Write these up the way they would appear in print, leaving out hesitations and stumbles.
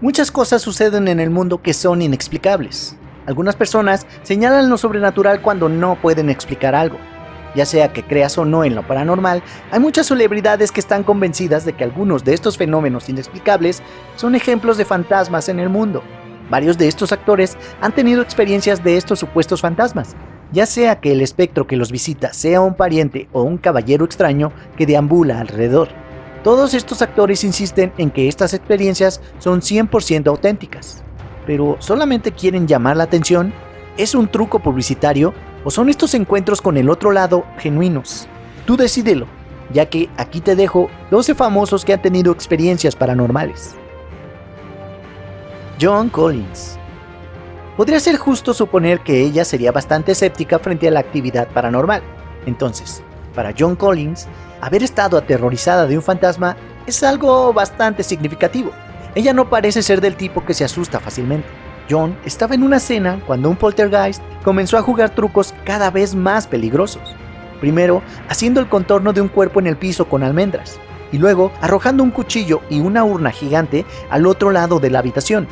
Muchas cosas suceden en el mundo que son inexplicables. Algunas personas señalan lo sobrenatural cuando no pueden explicar algo. Ya sea que creas o no en lo paranormal, hay muchas celebridades que están convencidas de que algunos de estos fenómenos inexplicables son ejemplos de fantasmas en el mundo. Varios de estos actores han tenido experiencias de estos supuestos fantasmas, ya sea que el espectro que los visita sea un pariente o un caballero extraño que deambula alrededor. Todos estos actores insisten en que estas experiencias son 100% auténticas. Pero ¿solamente quieren llamar la atención? ¿Es un truco publicitario? ¿O son estos encuentros con el otro lado genuinos? Tú decídelo, ya que aquí te dejo 12 famosos que han tenido experiencias paranormales. Joan Collins. Podría ser justo suponer que ella sería bastante escéptica frente a la actividad paranormal. Entonces, para Joan Collins, haber estado aterrorizada de un fantasma es algo bastante significativo. Ella no parece ser del tipo que se asusta fácilmente. Joan estaba en una cena cuando un poltergeist comenzó a jugar trucos cada vez más peligrosos. Primero, haciendo el contorno de un cuerpo en el piso con almendras, y luego arrojando un cuchillo y una urna gigante al otro lado de la habitación,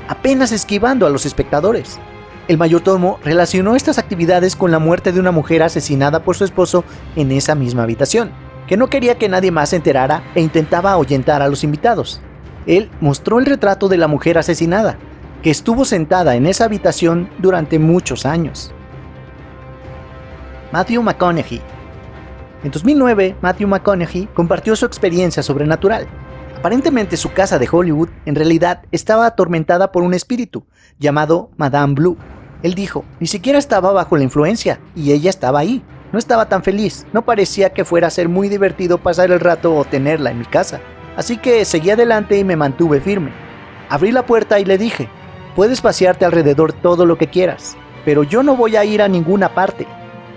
apenas esquivando a los espectadores. El mayordomo relacionó estas actividades con la muerte de una mujer asesinada por su esposo en esa misma habitación, que no quería que nadie más se enterara e intentaba ahuyentar a los invitados. Él mostró el retrato de la mujer asesinada, que estuvo sentada en esa habitación durante muchos años. Matthew McConaughey. En 2009, Matthew McConaughey compartió su experiencia sobrenatural. Aparentemente su casa de Hollywood en realidad estaba atormentada por un espíritu llamado Madame Blue. Él dijo, ni siquiera estaba bajo la influencia y ella estaba ahí. No estaba tan feliz, no parecía que fuera a ser muy divertido pasar el rato o tenerla en mi casa. Así que seguí adelante y me mantuve firme. Abrí la puerta y le dije, puedes pasearte alrededor todo lo que quieras, pero yo no voy a ir a ninguna parte.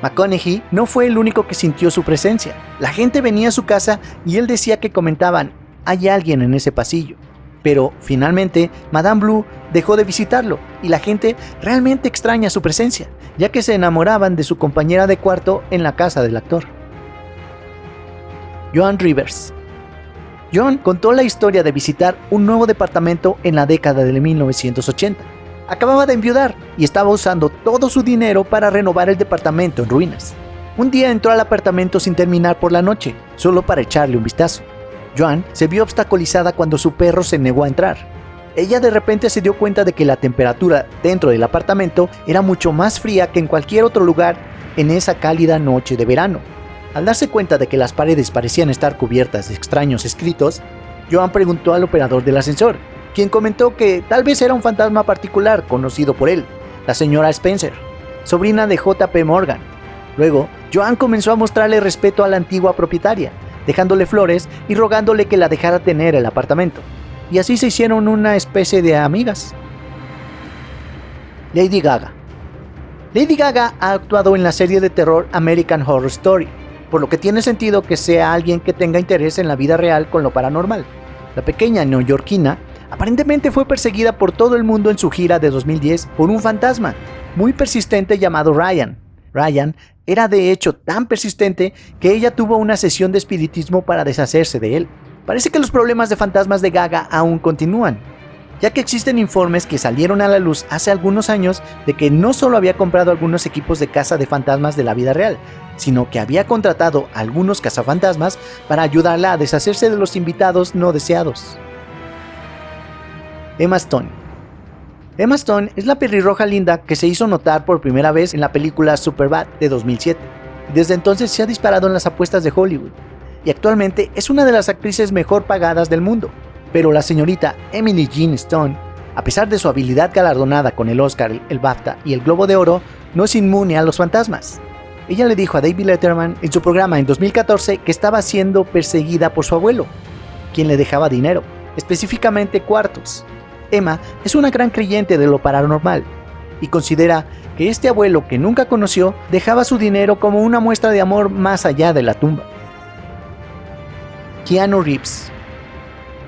McConaughey no fue el único que sintió su presencia. La gente venía a su casa y él decía que comentaban, hay alguien en ese pasillo. Pero finalmente, Madame Blue dejó de visitarlo y la gente realmente extraña su presencia, ya que se enamoraban de su compañera de cuarto en la casa del actor. Joan Rivers. Joan contó la historia de visitar un nuevo departamento en la década de 1980. Acababa de enviudar y estaba usando todo su dinero para renovar el departamento en ruinas. Un día entró al apartamento sin terminar por la noche, solo para echarle un vistazo. Joan se vio obstaculizada cuando su perro se negó a entrar. Ella de repente se dio cuenta de que la temperatura dentro del apartamento era mucho más fría que en cualquier otro lugar en esa cálida noche de verano. Al darse cuenta de que las paredes parecían estar cubiertas de extraños escritos, Joan preguntó al operador del ascensor, quien comentó que tal vez era un fantasma particular conocido por él, la señora Spencer, sobrina de J.P. Morgan. Luego, Joan comenzó a mostrarle respeto a la antigua propietaria, dejándole flores y rogándole que la dejara tener el apartamento. Y así se hicieron una especie de amigas. Lady Gaga. Lady Gaga ha actuado en la serie de terror American Horror Story, por lo que tiene sentido que sea alguien que tenga interés en la vida real con lo paranormal. La pequeña neoyorquina aparentemente fue perseguida por todo el mundo en su gira de 2010 por un fantasma muy persistente llamado Ryan. Ryan era de hecho tan persistente que ella tuvo una sesión de espiritismo para deshacerse de él. Parece que los problemas de fantasmas de Gaga aún continúan, ya que existen informes que salieron a la luz hace algunos años de que no solo había comprado algunos equipos de caza de fantasmas de la vida real, sino que había contratado a algunos cazafantasmas para ayudarla a deshacerse de los invitados no deseados. Emma Stone. Emma Stone es la pelirroja linda que se hizo notar por primera vez en la película Superbad de 2007. Desde entonces se ha disparado en las apuestas de Hollywood y actualmente es una de las actrices mejor pagadas del mundo. Pero la señorita Emily Jean Stone, a pesar de su habilidad galardonada con el Oscar, el BAFTA y el Globo de Oro, no es inmune a los fantasmas. Ella le dijo a David Letterman en su programa en 2014 que estaba siendo perseguida por su abuelo, quien le dejaba dinero, específicamente cuartos. Emma es una gran creyente de lo paranormal y considera que este abuelo que nunca conoció dejaba su dinero como una muestra de amor más allá de la tumba. Keanu Reeves.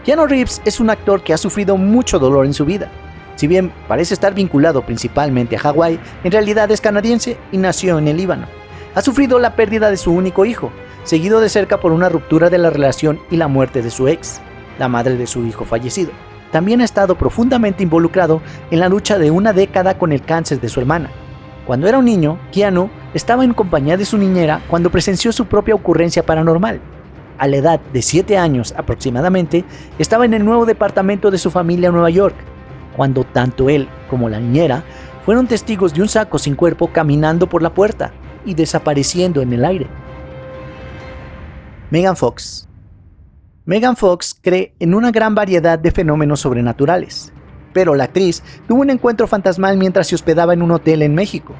Keanu Reeves es un actor que ha sufrido mucho dolor en su vida. Si bien parece estar vinculado principalmente a Hawái, en realidad es canadiense y nació en el Líbano. Ha sufrido la pérdida de su único hijo, seguido de cerca por una ruptura de la relación y la muerte de su ex, la madre de su hijo fallecido. también ha estado profundamente involucrado en la lucha de una década con el cáncer de su hermana. Cuando era un niño, Keanu estaba en compañía de su niñera cuando presenció su propia ocurrencia paranormal. A la edad de 7 años aproximadamente, estaba en el nuevo departamento de su familia en Nueva York, cuando tanto él como la niñera fueron testigos de un saco sin cuerpo caminando por la puerta y desapareciendo en el aire. Megan Fox. Megan Fox cree en una gran variedad de fenómenos sobrenaturales, pero la actriz tuvo un encuentro fantasmal mientras se hospedaba en un hotel en México.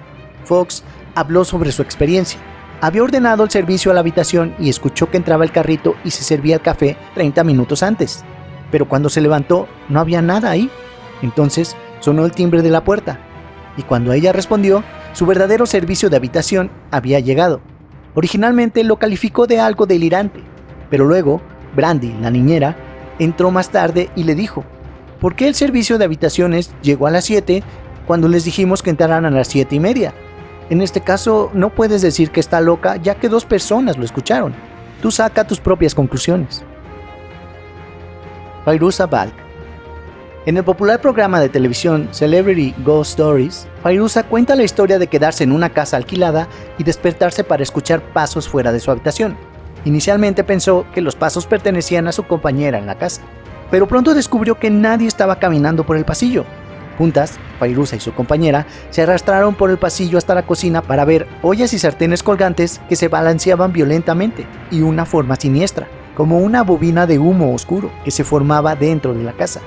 Fox habló sobre su experiencia. Había ordenado el servicio a la habitación y escuchó que entraba el carrito y se servía el café 30 minutos antes, pero cuando se levantó no había nada ahí. Entonces sonó el timbre de la puerta, y cuando ella respondió, su verdadero servicio de habitación había llegado. Originalmente lo calificó de algo delirante, pero luego Brandy, la niñera, entró más tarde y le dijo: ¿por qué el servicio de habitaciones llegó a las 7 cuando les dijimos que entraran a las 7:30? En este caso no puedes decir que está loca ya que 2 personas lo escucharon. Tú saca tus propias conclusiones. Fairuza Balk. En el popular programa de televisión Celebrity Ghost Stories, Fairuza cuenta la historia de quedarse en una casa alquilada y despertarse para escuchar pasos fuera de su habitación. Inicialmente pensó que los pasos pertenecían a su compañera en la casa, pero pronto descubrió que nadie estaba caminando por el pasillo. Juntas, Fairuza y su compañera se arrastraron por el pasillo hasta la cocina para ver ollas y sartenes colgantes que se balanceaban violentamente y una forma siniestra, como una bobina de humo oscuro que se formaba dentro de la casa.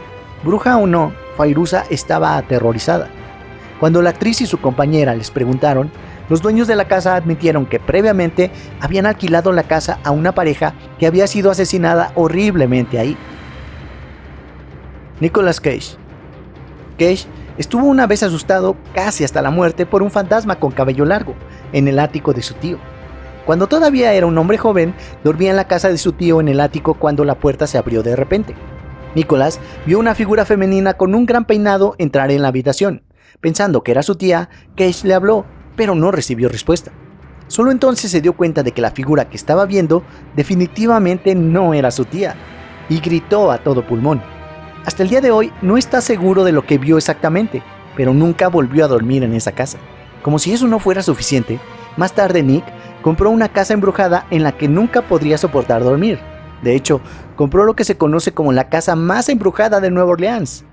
Bruja o no, Fairuza estaba aterrorizada. Cuando la actriz y su compañera les preguntaron, los dueños de la casa admitieron que previamente habían alquilado la casa a una pareja que había sido asesinada horriblemente ahí. Nicolas Cage. Cage estuvo una vez asustado casi hasta la muerte por un fantasma con cabello largo en el ático de su tío. Cuando todavía era un hombre joven, dormía en la casa de su tío en el ático cuando la puerta se abrió de repente. Nicolas vio una figura femenina con un gran peinado entrar en la habitación. Pensando que era su tía, Cage le habló, pero no recibió respuesta. Solo entonces se dio cuenta de que la figura que estaba viendo definitivamente no era su tía, y gritó a todo pulmón. Hasta el día de hoy no está seguro de lo que vio exactamente, pero nunca volvió a dormir en esa casa. Como si eso no fuera suficiente, más tarde Nick compró una casa embrujada en la que nunca podría soportar dormir. De hecho, compró lo que se conoce como la casa más embrujada de Nueva Orleans.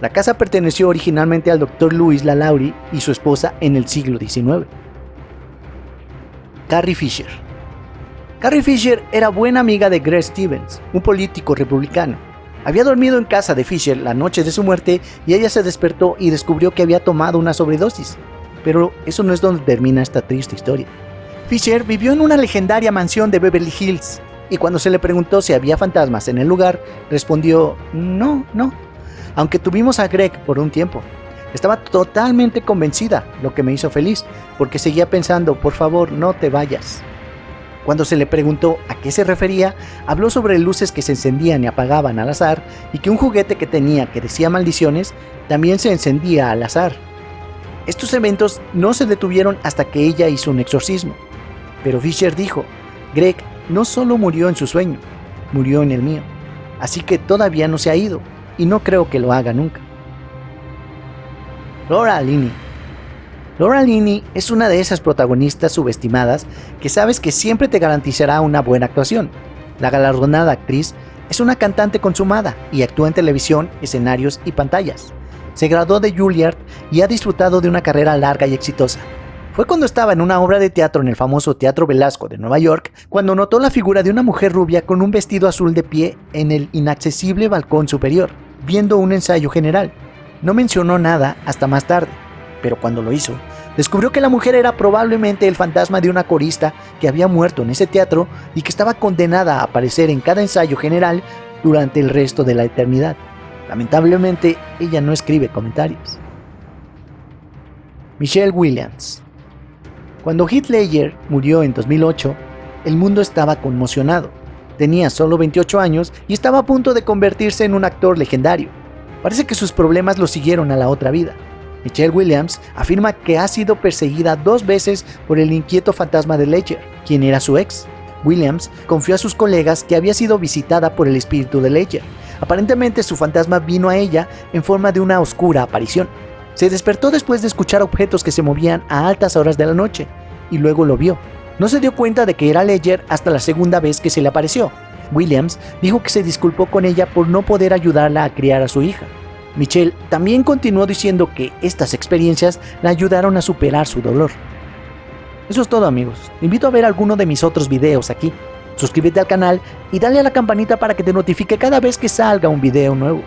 La casa perteneció originalmente al Dr. Louis LaLaurie y su esposa en el siglo XIX. Carrie Fisher. Carrie Fisher era buena amiga de Greg Stevens, un político republicano. Había dormido en casa de Fisher la noche de su muerte y ella se despertó y descubrió que había tomado una sobredosis. Pero eso no es donde termina esta triste historia. Fisher vivió en una legendaria mansión de Beverly Hills y cuando se le preguntó si había fantasmas en el lugar, respondió: no. Aunque tuvimos a Greg por un tiempo. Estaba totalmente convencida, lo que me hizo feliz, porque seguía pensando: por favor, no te vayas. Cuando se le preguntó a qué se refería, habló sobre luces que se encendían y apagaban al azar y que un juguete que tenía que decía maldiciones también se encendía al azar. Estos eventos no se detuvieron hasta que ella hizo un exorcismo. Pero Fisher dijo: Greg no solo murió en su sueño, murió en el mío. Así que todavía no se ha ido y no creo que lo haga nunca. Laura Linney. Laura Linney es una de esas protagonistas subestimadas que sabes que siempre te garantizará una buena actuación. La galardonada actriz es una cantante consumada y actúa en televisión, escenarios y pantallas. Se graduó de Juilliard y ha disfrutado de una carrera larga y exitosa. Fue cuando estaba en una obra de teatro en el famoso Teatro Velasco de Nueva York cuando notó la figura de una mujer rubia con un vestido azul de pie en el inaccesible balcón superior, viendo un ensayo general. No mencionó nada hasta más tarde, pero cuando lo hizo, descubrió que la mujer era probablemente el fantasma de una corista que había muerto en ese teatro y que estaba condenada a aparecer en cada ensayo general durante el resto de la eternidad. Lamentablemente, ella no escribe comentarios. Michelle Williams. Cuando Heath Ledger murió en 2008, el mundo estaba conmocionado. Tenía solo 28 años y estaba a punto de convertirse en un actor legendario. Parece que sus problemas lo siguieron a la otra vida. Michelle Williams afirma que ha sido perseguida 2 veces por el inquieto fantasma de Ledger, quien era su ex. Williams confió a sus colegas que había sido visitada por el espíritu de Ledger, Aparentemente su fantasma vino a ella en forma de una oscura aparición. Se despertó después de escuchar objetos que se movían a altas horas de la noche, y luego lo vio. No se dio cuenta de que era Ledger hasta la segunda vez que se le apareció. Williams dijo que se disculpó con ella por no poder ayudarla a criar a su hija. Michelle también continuó diciendo que estas experiencias la ayudaron a superar su dolor. Eso es todo, amigos. Te invito a ver alguno de mis otros videos aquí. Suscríbete al canal y dale a la campanita para que te notifique cada vez que salga un video nuevo.